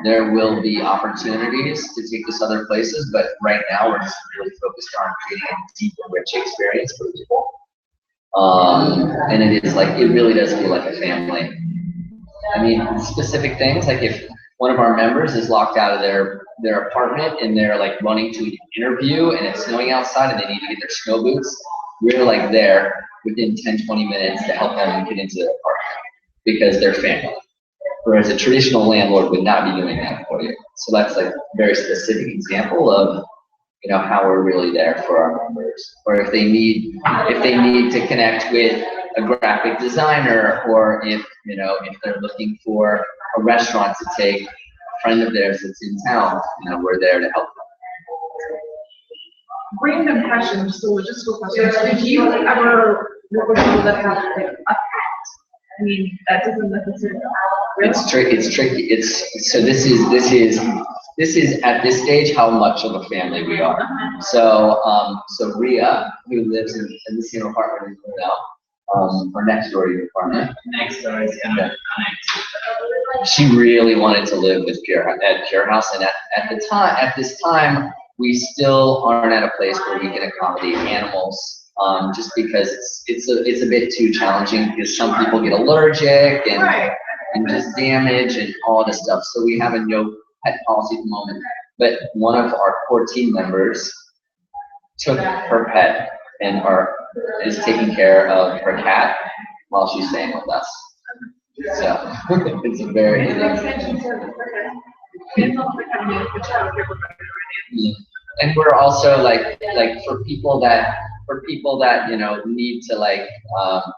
There will be opportunities to take this other places, but right now we're just really focused on creating a deep and rich experience for people. And it is like, it really does feel like a family. I mean, specific things, like if one of our members is locked out of their apartment and they're like running to an interview and it's snowing outside and they need to get their snow boots, we're like there within 10-20 minutes to help them get into their apartment because they're family. Whereas a traditional landlord would not be doing that for you. So that's like a very specific example of, you know, how we're really there for our members. Or if they need to connect with a graphic designer, or if, you know, if they're looking for a restaurant to take a friend of theirs that's in town, you know, we're there to help them. Random questions, so logistical questions. Did you ever work with people that have like, a pet? I mean, that doesn't necessarily. It's tricky. It's so this is at this stage how much of a family we are. So so Ria, who lives in the same apartment in Cornell, or next door to your apartment. Next door is gonna connect. She really wanted to live with PureHouse, and at this time we still aren't at a place where we can accommodate animals. Just because it's a bit too challenging, because some people get allergic and just damage and all this stuff. So we have a no pet policy at the moment. But one of our core team members took her pet and is taking care of her cat while she's staying with us. So it's a very and we're also like for people that you know need to like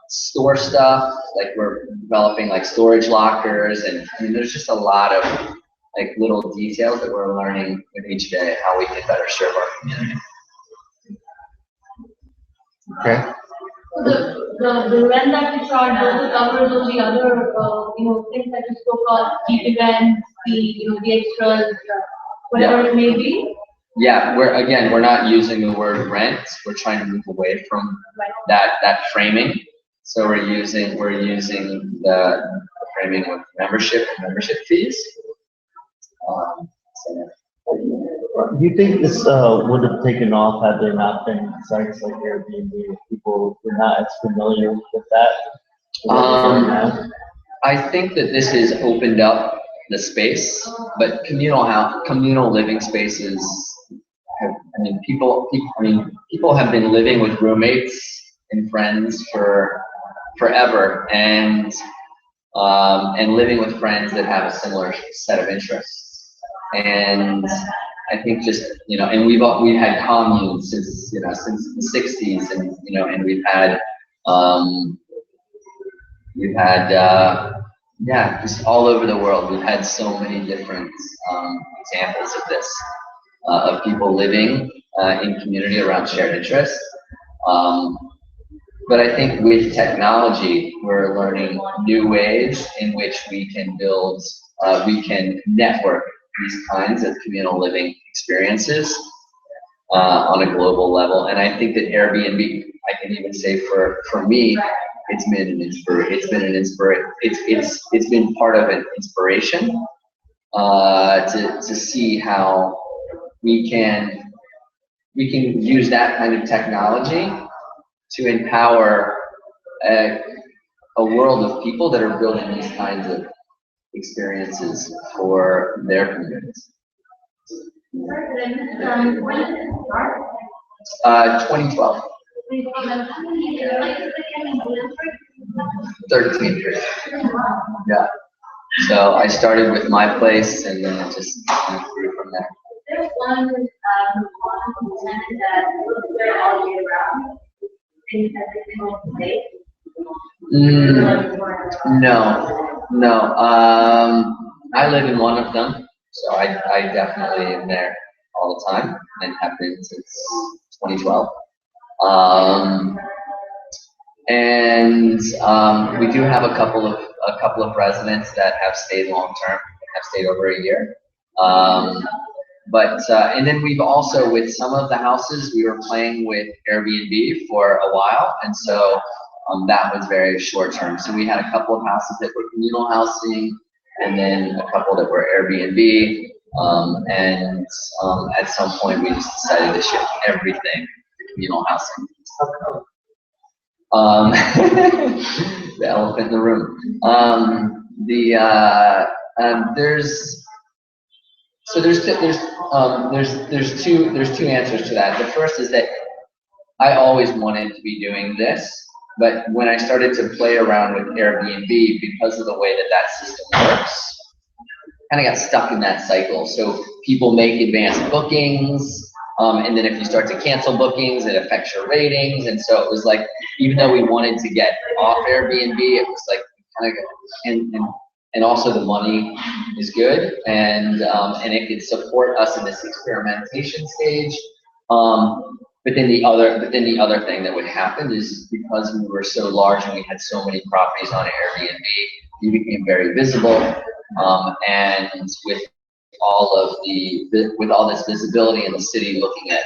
store stuff, like we're developing like storage lockers, and I mean there's just a lot of like little details that we're learning with each day how we can better serve our community. Okay. The rent that you charge also covers all the other you know, things that you spoke of, deep events, the extras, whatever it may be. Yeah, we're not using the word rent. We're trying to move away from that framing. So we're using the framing of membership and membership fees. Do you think this would have taken off had there not been sites like Airbnb? People were not as familiar with that. I think that this has opened up the space, but communal living spaces people have been living with roommates and friends for forever, and living with friends that have a similar set of interests. And I think just, you know, and we've had communes since the 60s, and you know, and we've had just all over the world. We've had so many different examples of this, of people living in community around shared interests. But I think with technology, we're learning new ways in which we can network these kinds of communal living experiences on a global level. And I think that Airbnb, I can even say for me, it's been part of an inspiration to see how we can use that kind of technology to empower a world of people that are building these kinds of experiences for their communities. 2012. 13 years. Yeah. So I started with my place, and then it just grew from there. There's one tenant that lives there all year round. Things everything on plate. No. I live in one of them, so I definitely am there all the time and have been since 2012. We do have a couple of residents that have stayed long term, have stayed over a year. And then we've also, with some of the houses, we were playing with Airbnb for a while, and so that was very short term. So we had a couple of houses that were communal housing, and then a couple that were Airbnb, and at some point we just decided to shift everything to communal housing. The elephant in the room. There's two answers to that. The first is that I always wanted to be doing this, but when I started to play around with Airbnb, because of the way that system works, kind of got stuck in that cycle. So people make advanced bookings, and then if you start to cancel bookings, it affects your ratings. And so it was like, even though we wanted to get off Airbnb, it was like kind of, and also the money is good, and it could support us in this experimentation stage. But then the other thing that would happen is, because we were so large and we had so many properties on Airbnb, we became very visible. And with all this visibility in the city, looking at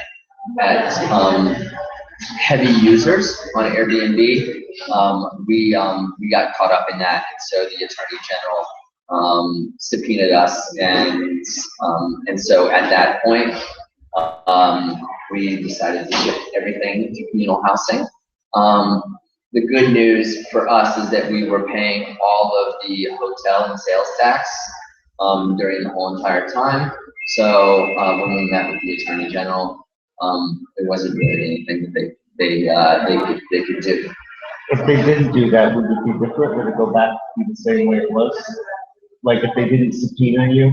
heavy users on Airbnb, we got caught up in that, and so the Attorney General subpoenaed us, and so at that point, we decided to shift everything to communal housing. The good news for us is that we were paying all of the hotel and sales tax during the whole entire time. So when we met with the Attorney General, there wasn't really anything that they could do. If they didn't do that, would it be different? Would it go back to be the same way it was? Like if they didn't subpoena you,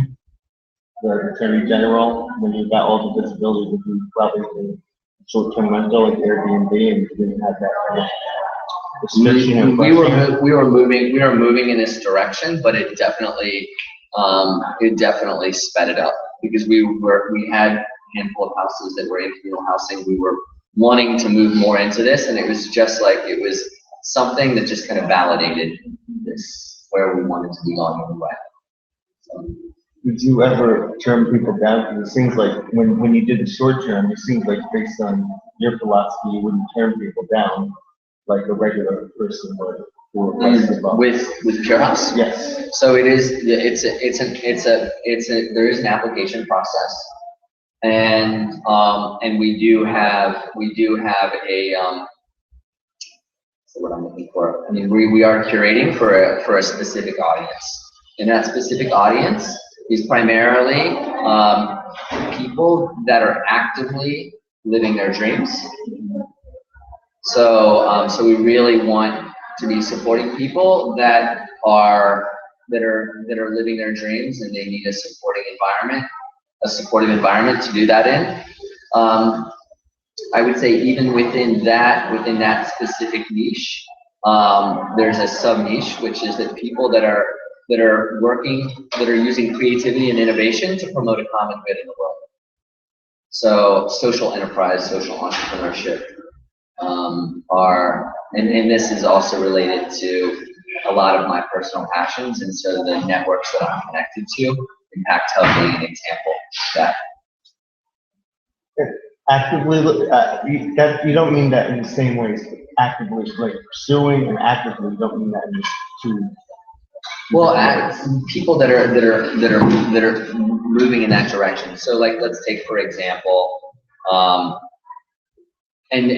the Attorney General, when you got all the visibility, would you probably do short-term rental like Airbnb, and you didn't have that kind of restriction? We were moving in this direction, but it definitely sped it up, because we had a handful of houses that were in communal housing. We were wanting to move more into this, and it was just like, it was something that just kind of validated this, where we wanted to be going anyway. So. Did you ever turn people down? Because it seems like when you did the short term, it seems like based on your philosophy, you wouldn't turn people down like a regular person would. With PureHouse? Yes. So there is an application process, and we do have a what I'm looking for. I mean, we are curating for a specific audience, and that specific audience is primarily people that are actively living their dreams. So we really want to be supporting people that are living their dreams, and they need a supportive environment to do that in. I would say even within that specific niche, there's a sub niche, which is that people that are using creativity and innovation to promote a common good in the world. So social enterprise, social entrepreneurship and this is also related to a lot of my personal passions, and so the networks that I'm connected to, Impact Hub being an example of that. Actively, you don't mean that in the same way as actively, like pursuing, and actively, you don't mean that in two. Well, people that are moving in that direction. So, like, let's take for example, and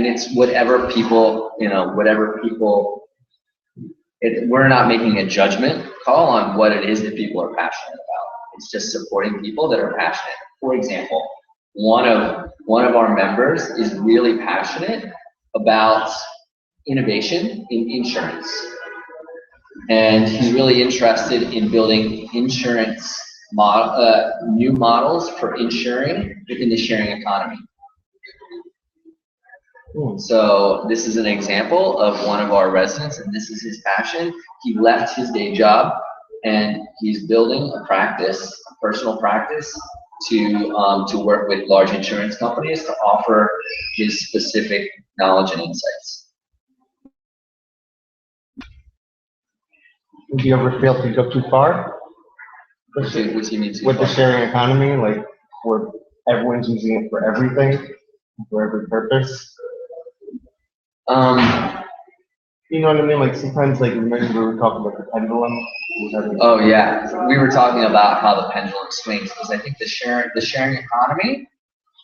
it's whatever people, we're not making a judgment call on what it is that people are passionate about. It's just supporting people that are passionate. For example, one of our members is really passionate about innovation in insurance. And he's really interested in building insurance new models for insuring within the sharing economy. So this is an example of one of our residents, and this is his passion. He left his day job, and he's building a personal practice to work with large insurance companies to offer his specific knowledge and insights. Would you ever feel to go too far? What do you mean with the sharing economy, like where everyone's using it for everything, for every purpose? You know what I mean? Like sometimes, like remember we were talking about the pendulum. Oh yeah, we were talking about how the pendulum swings because I think the sharing economy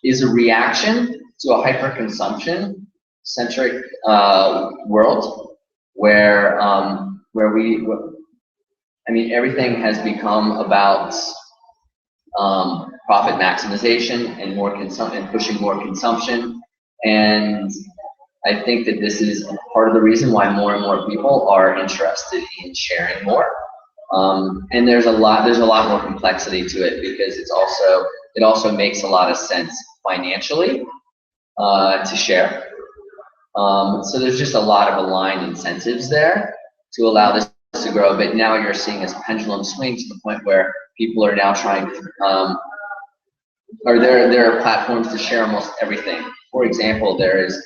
is a reaction to a hyper-consumption centric world where I mean everything has become about profit maximization and more consumption and pushing more consumption, and I think that this is part of the reason why more and more people are interested in sharing more. And there's a lot more complexity to it because it also makes a lot of sense financially to share. So there's just a lot of aligned incentives there to allow this to grow. But now you're seeing this pendulum swing to the point where people are now trying to, or there are platforms to share almost everything. For example, there's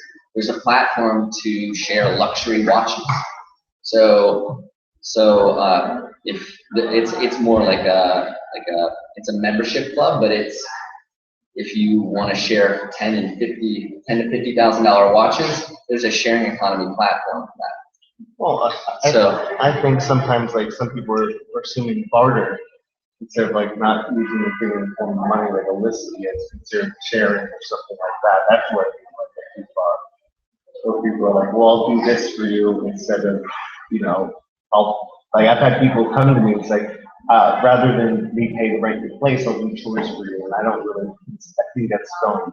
a platform to share luxury watches. So if it's more like it's a membership club, but it's if you want to share $10 to $50,000 watches, there's a sharing economy platform for that. Well, I think sometimes like some people are assuming barter instead of like not using a given form of money like a listing is considered sharing or something like that. That's where people like get too far. So people are like, well, I'll do this for you instead of, you know, I've had people come to me, it's like, rather than me pay to rent your place, I'll do chores for you. And I think that's going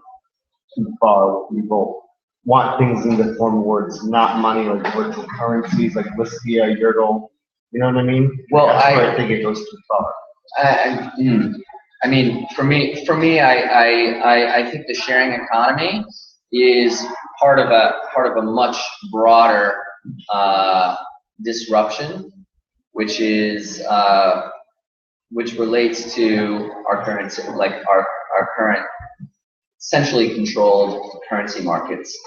too far. People want things in the form where it's not money, like virtual currencies, like Listia, Yurtle. You know what I mean? Well, that's where I think it goes too far. I mean, for me, I think the sharing economy is part of a much broader disruption, which relates to our current, like our current centrally controlled currency markets.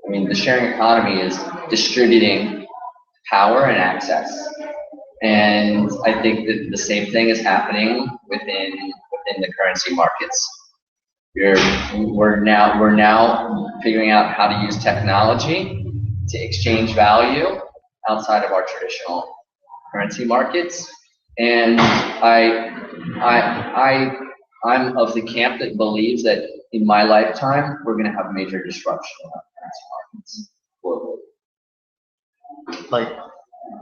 I mean, the sharing economy is distributing power and access, and I think that the same thing is happening within the currency markets. We're now figuring out how to use technology to exchange value outside of our traditional currency markets, and I'm of the camp that believes that in my lifetime we're going to have major disruption in our currency markets globally. Like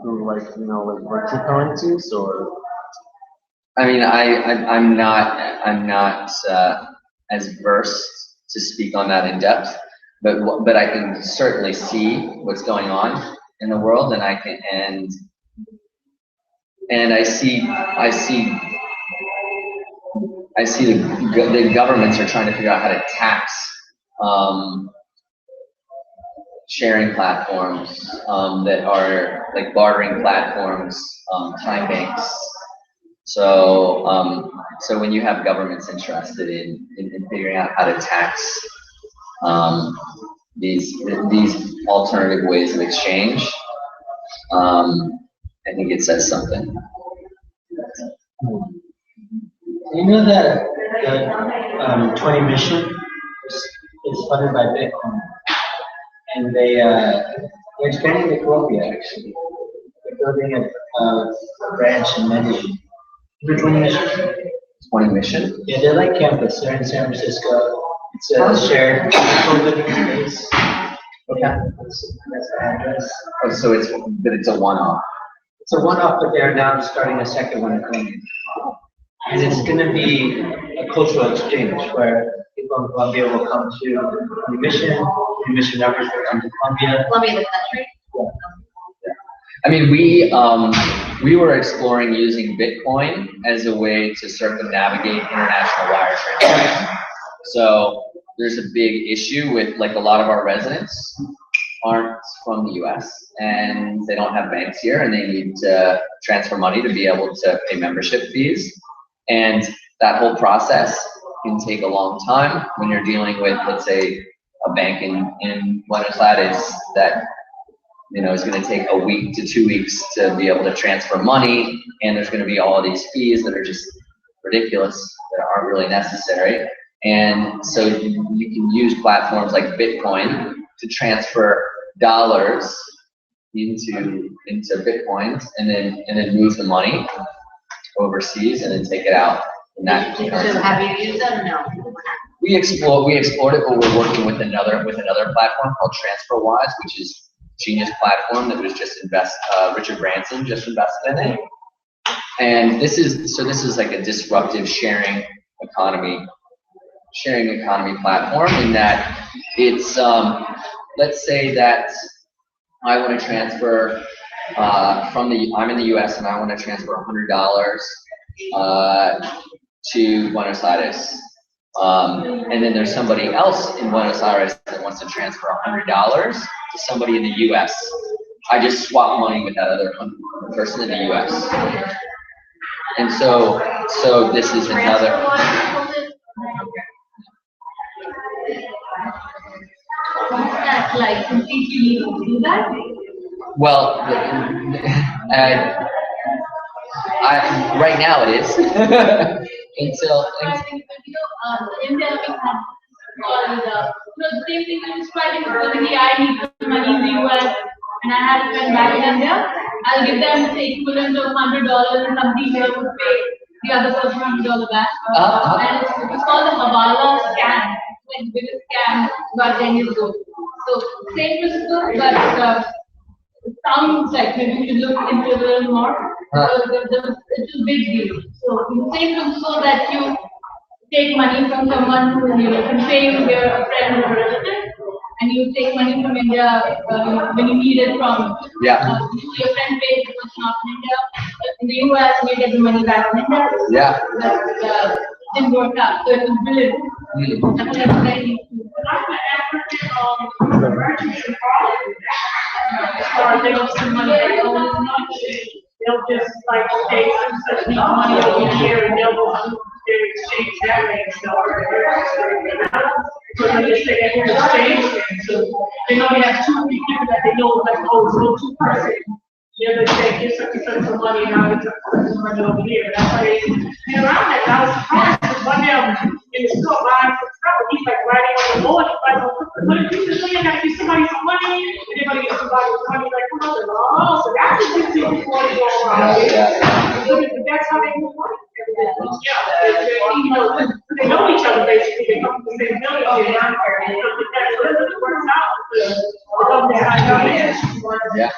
through like virtual currencies, or I mean, I'm not as versed to speak on that in depth, but I can certainly see what's going on in the world, and I see the governments are trying to figure out how to tax sharing platforms that are like bartering platforms, time banks. So when you have governments interested in figuring out how to tax these alternative ways of exchange, I think it says something. You know that the 20 mission is funded by Bitcoin, and they're expanding to Colombia actually. They're building a branch in Medellin. The 20 mission? 20 mission? Yeah, they're like campus. They're in San Francisco. It's a shared co-living space. Okay. That's the address. Oh, so it's a one-off. It's a one-off, but they're now starting a second one in Colombia. And it's going to be a cultural exchange where people in Colombia will come to the mission members will come to Colombia. Colombia, the country? Yeah. I mean, we were exploring using Bitcoin as a way to circumnavigate international wire transfers. So there's a big issue with like a lot of our residents aren't from the US and they don't have banks here and they need to transfer money to be able to pay membership fees. And that whole process can take a long time when you're dealing with, let's say, a bank in Buenos Aires that is going to take a week to 2 weeks to be able to transfer money, and there's going to be all of these fees that are just ridiculous, that aren't really necessary. And so you can use platforms like Bitcoin to transfer dollars, into Bitcoins and then move the money overseas and then take it out in that So currency. have you used them? No. We explored it, but we're working with another platform called TransferWise, which is a genius platform that was just Richard Branson just invested in it. And this is like a disruptive sharing economy platform in that it's let's say that I want to transfer I'm in the US and I want to transfer $100 to Buenos Aires. And then there's somebody else in Buenos Aires that wants to transfer $100 to somebody in the US. I just swap money with that other person in the US. And so this is another. That's like completely do that? Well, right now it is. Until I think, India we had called, the same thing I was trying to do. I need the money in the US and I have to come back in India. I'll give them the equivalent of $100 and somebody here would pay the other person $100 back. And it's called the Havala scam. It's like the biggest scam about 10 years ago. So same principle, but it sounds like maybe we should look into it a little more. It's a big deal. So the same principle that you take money from someone who can pay you, you're a friend or a relative, and you take money from India when you need it from your friend pays the person off in India. In the US, you get the money back in India. Yeah. But didn't work out, so it was brilliant. That's what I'm saying. They don't send money back home as much. They'll just like pay such money over here and they'll go do their exchange that way. So they just say they're exchange. So they know they have two people that they know like, oh, it's no two person. The other say, give such and such some money and now it's some money over here. That's why they get around that. I was surprised because one day I'm in the store buying some stuff and he's like riding on the board. He's like, what if you just say that give somebody some money and they're going to get somebody some money? Like, oh, so that's a good thing before they go around. But that's how they move money. Yeah, they know each other basically. They come from the same village. And that's what it works out. Yeah.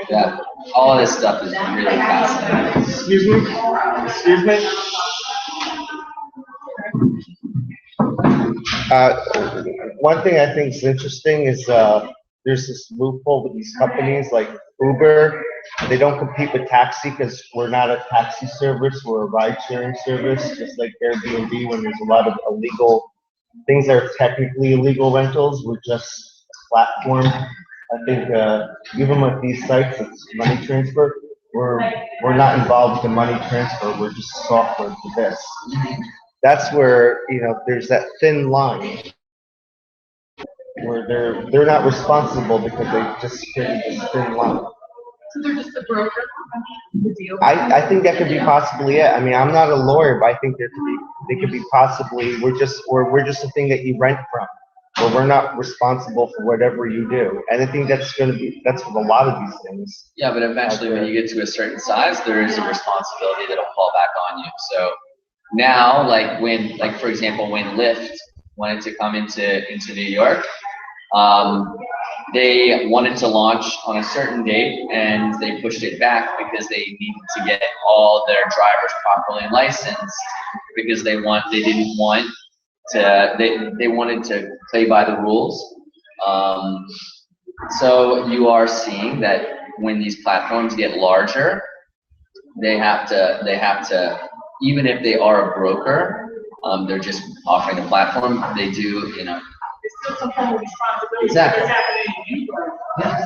Yeah, all this stuff is really fascinating. Excuse me? Excuse me? One thing I think is interesting is there's this loophole with these companies like Uber. They don't compete with taxi because we're not a taxi service, we're a ride-sharing service, just like Airbnb when there's a lot of illegal things that are technically illegal rentals. We're just a platform. I think even with these sites, it's money transfer. We're not involved in money transfer. We're just software for this. That's where there's that thin line where they're not responsible because they just created this thin line. So they're just a broker. The deal. I think that could be possibly it. I mean, I'm not a lawyer, but I think they could be possibly we're just a thing that you rent from. But we're not responsible for whatever you do. And I think that's with a lot of these things. Yeah, but eventually when you get to a certain size, there is a responsibility that'll fall back on you. So now, like for example, when Lyft wanted to come into New York, they wanted to launch on a certain date and they pushed it back because they needed to get all their drivers properly licensed because they wanted to play by the rules. So you are seeing that when these platforms get larger, they have to, even if they are a broker, they're just offering a platform. They do, It's still some form of responsibility. Exactly. That's happening in you.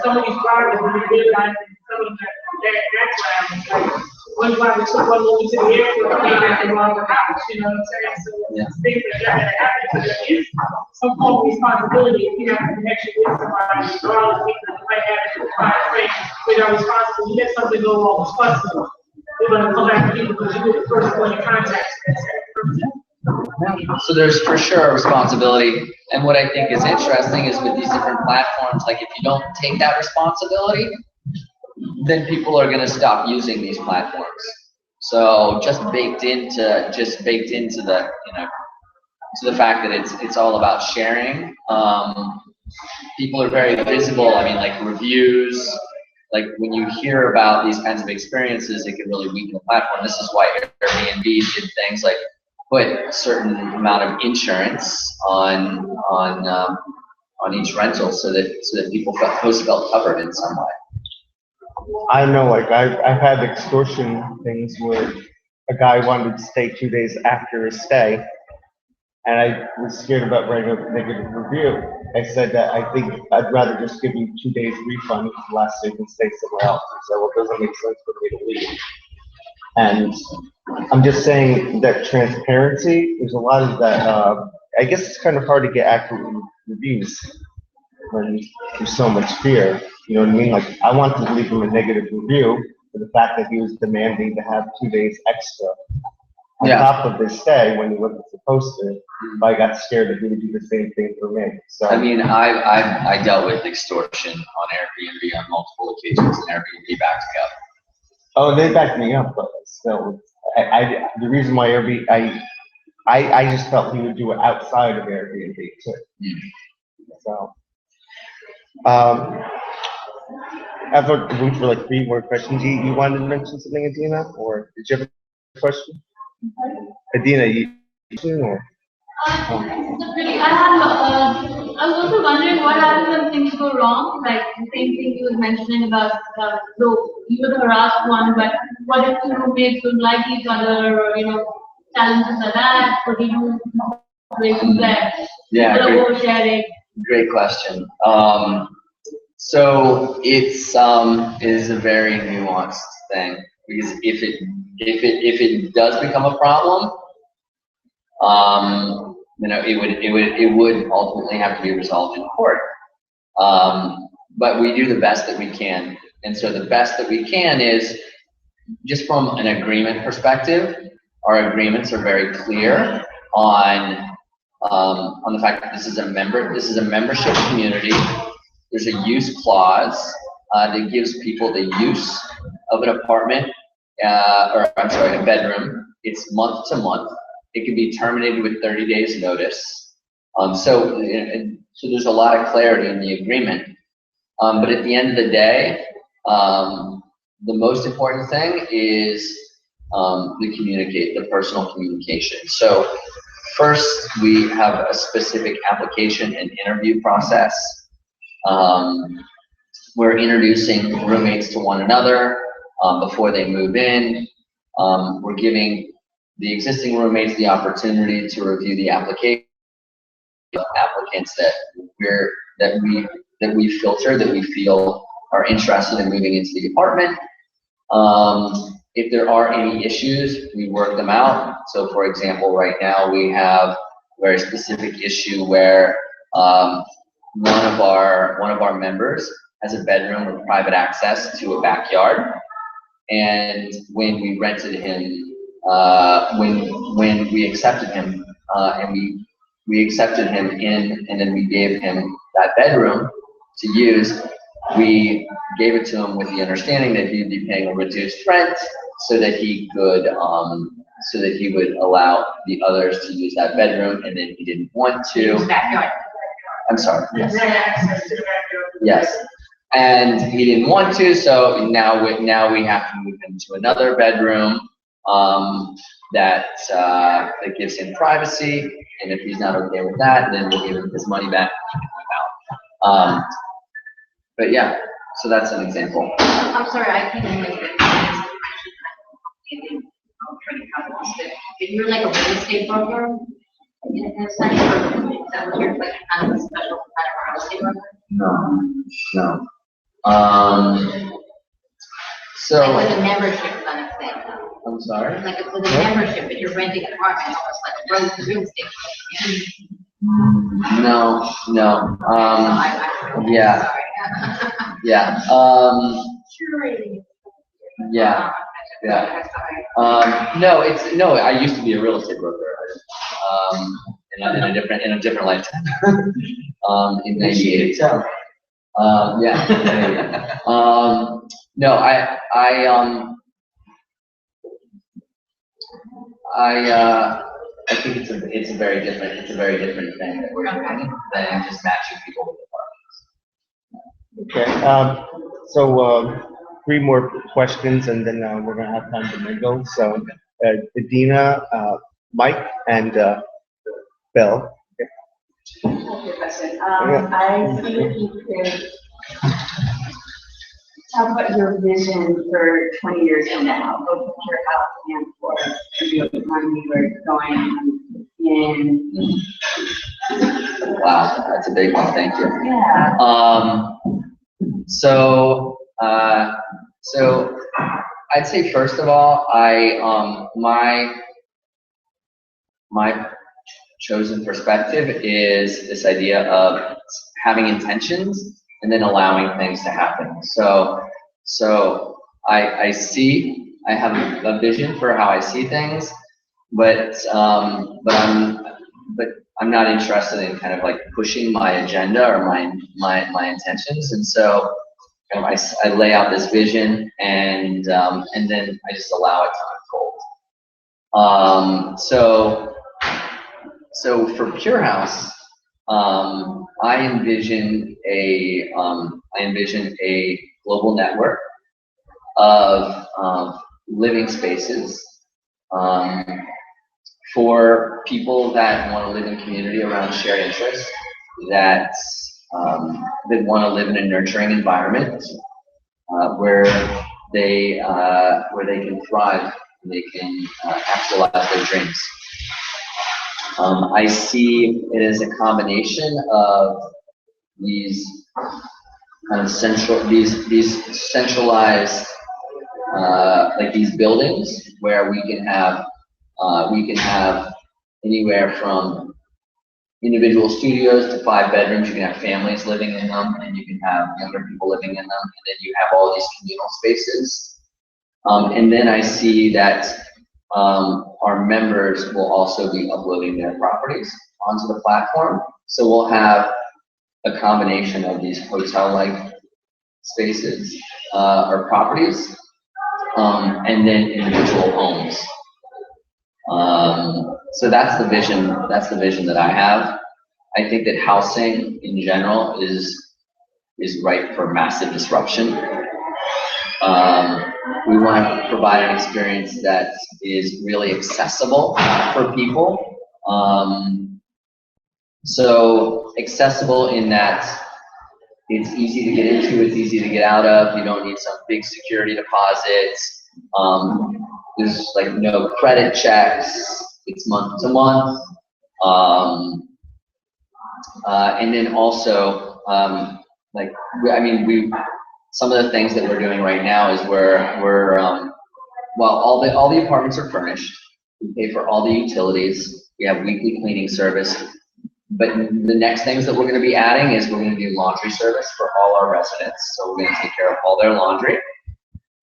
Some of these drivers, when they realize some of that background, like one driver took one woman to the airport and they had the wrong house, you know what I'm saying? So things like that happen. So there is some form of responsibility. If you have a connection with somebody, or all the people that might have it with are responsible. You let something go wrong, responsible. They're going to come back to you because you were the first one in contact with that person. So there's for sure a responsibility. And what I think is interesting is with these different platforms, like if you don't take that responsibility, then people are gonna stop using these platforms. So just baked into the, to the fact that it's all about sharing. People are very visible. I mean, like reviews, like when you hear about these kinds of experiences, it can really weaken the platform. This is why Airbnb did things like put a certain amount of insurance on each rental so that people felt covered in some way. I know, like I've had extortion things where a guy wanted to stay 2 days after his stay, and I was scared about writing a negative review. I said that I think I'd rather just give you 2 days refund if the last day you can stay somewhere else. He said, well, it doesn't make sense for me to leave. And I'm just saying that transparency, there's a lot of that, I guess it's kind of hard to get accurate reviews when there's so much fear. You know what I mean? Like, I wanted to leave him a negative review for the fact that he was demanding to have 2 days extra on top of his stay when he wasn't supposed to. But I got scared that he would do the same thing for me. So I mean, I dealt with extortion on Airbnb on multiple occasions, and Airbnb backed me up. oh, they backed me up, but still, the reason why Airbnb, I just felt he would do it outside of Airbnb too. So, I have room for like 3 more questions. You wanted to mention something, Adina, or did you have a question? Adina, you or? I was also wondering what happens when things go wrong, like the same thing you were mentioning about, though you were the harassed one, but what if two roommates don't like each other, or, challenges like that, what do you do there? Yeah, People are oversharing. Great question. So it is a very nuanced thing, because if it does become a problem, it would ultimately have to be resolved in court. But we do the best that we can, and so the best that we can is just from an agreement perspective. Our agreements are very clear on the fact that this is a membership community. There's a use clause that gives people the use of an apartment, a bedroom. It's month to month. It can be terminated with 30 days notice. So there's a lot of clarity in the agreement. But at the end of the day, the most important thing is the personal communication. So first, we have a specific application and interview process. We're introducing roommates to one another before they move in. We're giving the existing roommates the opportunity to review the application. Applicants that we filter, that we feel are interested in moving into the apartment. If there are any issues, we work them out. So for example, right now we have a very specific issue where one of our members has a bedroom with private access to a backyard, and when we rented him, when we accepted him, and we accepted him in, and then we gave him that bedroom to use, we gave it to him with the understanding that he'd be paying a reduced rent, so that he would allow the others to use that bedroom, and then he didn't want to. Backyard. I'm sorry. Yes. Yes. And he didn't want to, so now we have to move him to another bedroom that gives him privacy. And if he's not okay with that, then we'll give him his money back and kick him out. But yeah, so that's an example. I'm sorry, I can't make it. But you're like a real estate broker? In a sense, or is that what you're like, kind of a special kind of real estate broker? No. So. Like with a membership kind of thing. I'm sorry? Like with a membership, but you're renting an apartment, almost like a real estate. No. Yeah. Yeah. Yeah. No, I used to be a real estate broker. in a different lifetime. In '98. Yeah. No, I think it's a very different thing that we're doing than just matching people with apartments. Okay. So 3 more questions, and then we're gonna have time to mingle. So, Adina, Mike, and Bill. Question. I see if you could talk about your vision for 20 years from now, both for PureHouse and for the economy we're going in. Wow, that's a big one. Thank you. Yeah. So I'd say first of all, my chosen perspective is this idea of having intentions and then allowing things to happen. So I have a vision for how I see things, but I'm not interested in kind of like pushing my agenda or my intentions. And so I lay out this vision and then I just allow it to unfold. So for PureHouse, I envision a global network of living spaces for people that want to live in community around shared interests, that want to live in a nurturing environment where they can thrive and they can actualize their dreams. I see it as a combination of these kind of centralized like these buildings where we can have anywhere from individual studios to 5 bedrooms. You can have families living in them, and you can have younger people living in them, and then you have all these communal spaces. And then I see that our members will also be uploading their properties onto the platform. So we'll have a combination of these hotel-like spaces or properties, and then individual homes. So that's the vision. That's the vision that I have. I think that housing in general is ripe for massive disruption. We want to provide an experience that is really accessible for people. So accessible in that it's easy to get into, it's easy to get out of. You don't need some big security deposits. There's like no credit checks. It's month to month. And then also, some of the things that we're doing right now is while all the apartments are furnished, we pay for all the utilities. We have weekly cleaning service. But the next things that we're going to be adding is we're going to do laundry service for all our residents. So we're going to take care of all their laundry.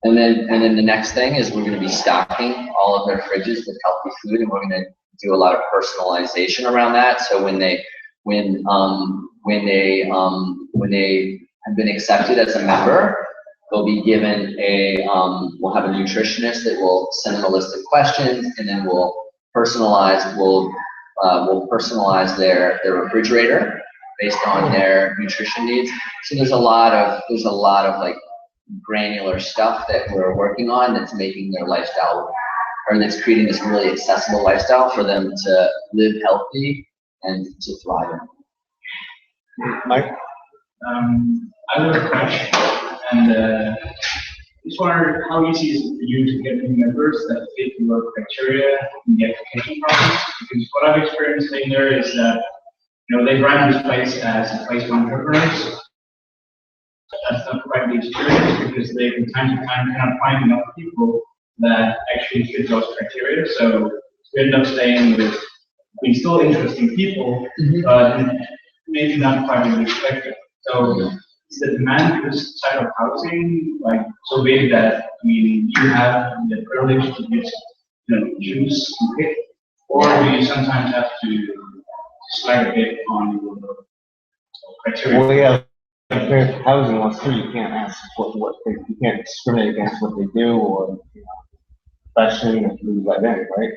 And then the next thing is we're going to be stocking all of their fridges with healthy food, and we're going to do a lot of personalization around that. So when they have been accepted as a member, they'll be given we'll have a nutritionist that will send them a list of questions, and then we'll personalize their refrigerator based on their nutrition needs. So there's a lot of like granular stuff that we're working on that's making their lifestyle, or that's creating this really accessible lifestyle for them to live healthy and to thrive in. Mike? I have a question, and just wondered how easy is it for you to get new members that fit your criteria in the application process? Because what I've experienced staying there is that they run this place as a place for entrepreneurs. That's not quite the experience, because they from time to time cannot find enough people that actually fit those criteria. So we end up staying with still interesting people, but maybe not quite as expected. So is the demand for this type of housing like so big that you have the privilege to just choose and pick, Or do you sometimes have to slack a bit on your criteria? Well, yeah, if there's housing laws too, you can't ask what they, you can't discriminate against what they do or, you know, especially if you let in, right?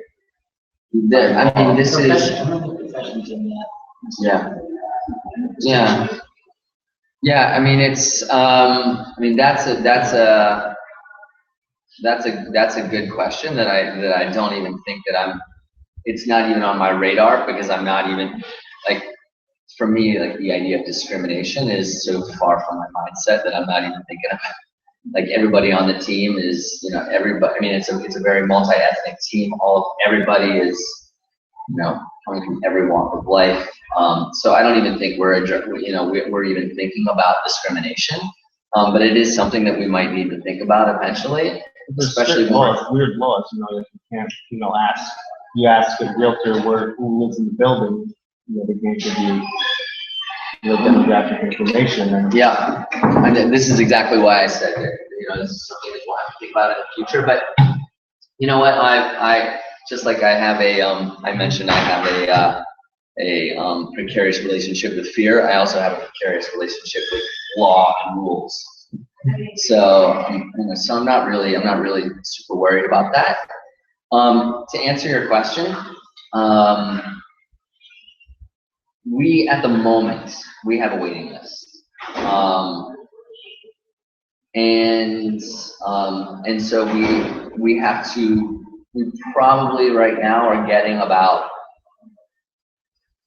I mean, this is, Professions in that. yeah. Yeah. Yeah, I mean, it's, I mean, that's a good question that I don't even think that it's not even on my radar because I'm not even, like, for me, like, the idea of discrimination is so far from my mindset that I'm not even thinking of it. Like, everybody on the team is, you know, everybody, I mean, it's a very multi-ethnic team. Everybody is, you know, coming from every walk of life. So I don't even think we're even thinking about discrimination. But it is something that we might need to think about eventually, especially laws, weird laws, you know, that you can't, you know, you ask a realtor who lives in the building, you know, they can't give you demographic information. And yeah, and this is exactly why I said that, you know, this is something that we'll have to think about in the future. But you know what, I just like I have I mentioned I have a precarious relationship with fear. I also have a precarious relationship with law and rules. So, you know, so I'm not really super worried about that. To answer your question, we at the moment we have a waiting list, and so we probably right now are getting about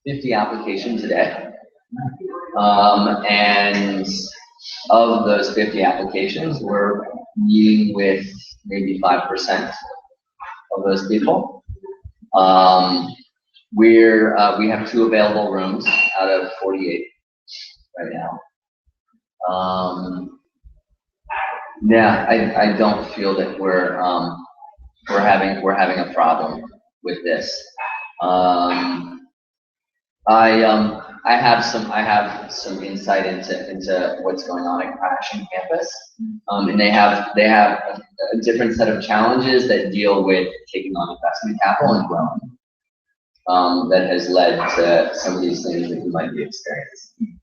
50 applications a day, and of those 50 applications, we're meeting with maybe 5% of those people. We have 2 available rooms out of 48 right now. Yeah, I don't feel that we're having a problem with this. I have some insight into what's going on at Crash on campus, and they have a different set of challenges that deal with taking on investment capital and growing. That has led to some of these things that you might be experiencing.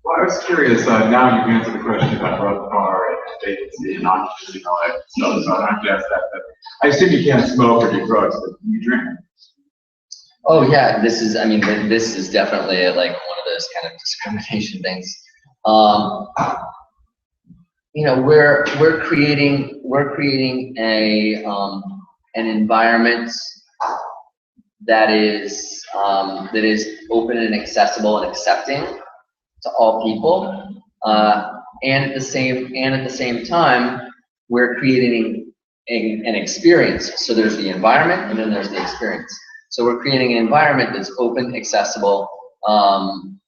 Well, I was curious, now you've answered the question about RevPAR and vacancy and occupancy and all that stuff, so I don't have to ask that, but I assume you can't smoke or do drugs, but you drink. Oh yeah, this is definitely like one of those kind of discrimination things. You know, we're creating an environment that is open and accessible and accepting to all people, and at the same time, we're creating an experience. So there's the environment, and then there's the experience. So we're creating an environment that's open, accessible, and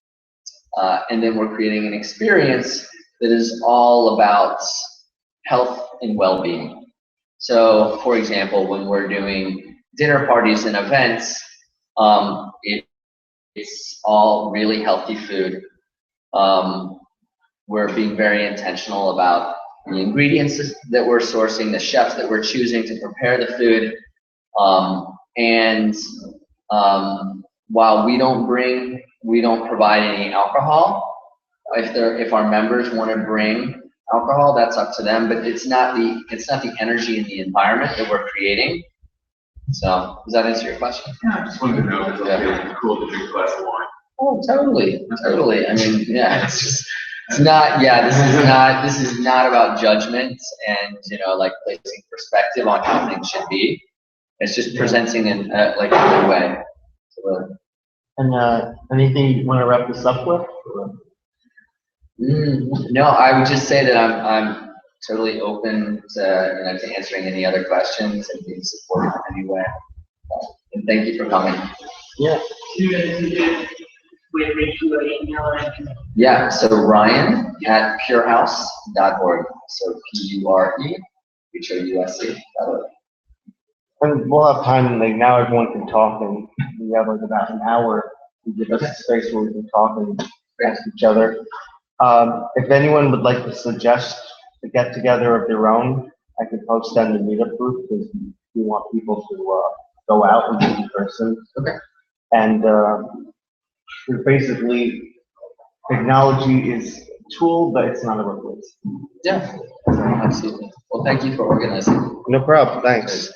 then we're creating an experience that is all about health and well-being. So, for example, when we're doing dinner parties and events, it's all really healthy food. We're being very intentional about the ingredients that we're sourcing, the chefs that we're choosing to prepare the food. And while we don't provide any alcohol. If our members want to bring alcohol, that's up to them. But it's not the energy in the environment that we're creating. So does that answer your question? Yeah, I just wanted to know if it's okay, cool to drink a glass of wine. Oh, totally. I mean, yeah, this is not about judgment and, you know, like placing perspective on how things should be. It's just presenting in like a good way. So, and anything you want to wrap this up with? No, I would just say that I'm totally open to answering any other questions and being supportive in any way. And thank you for coming. Yeah. Yeah, so Ryan at PureHouse.org. So PureHouse.org. And we'll have time, like now everyone can talk, and we have like about an hour to give us a space where we can talk and ask each other. If anyone would like to suggest a get together of their own, I could post on the meetup group, because we want people to go out and meet in person. Okay. And basically, technology is a tool, but it's not a replacement. Yeah, absolutely. Well, thank you for organizing. No problem, thanks.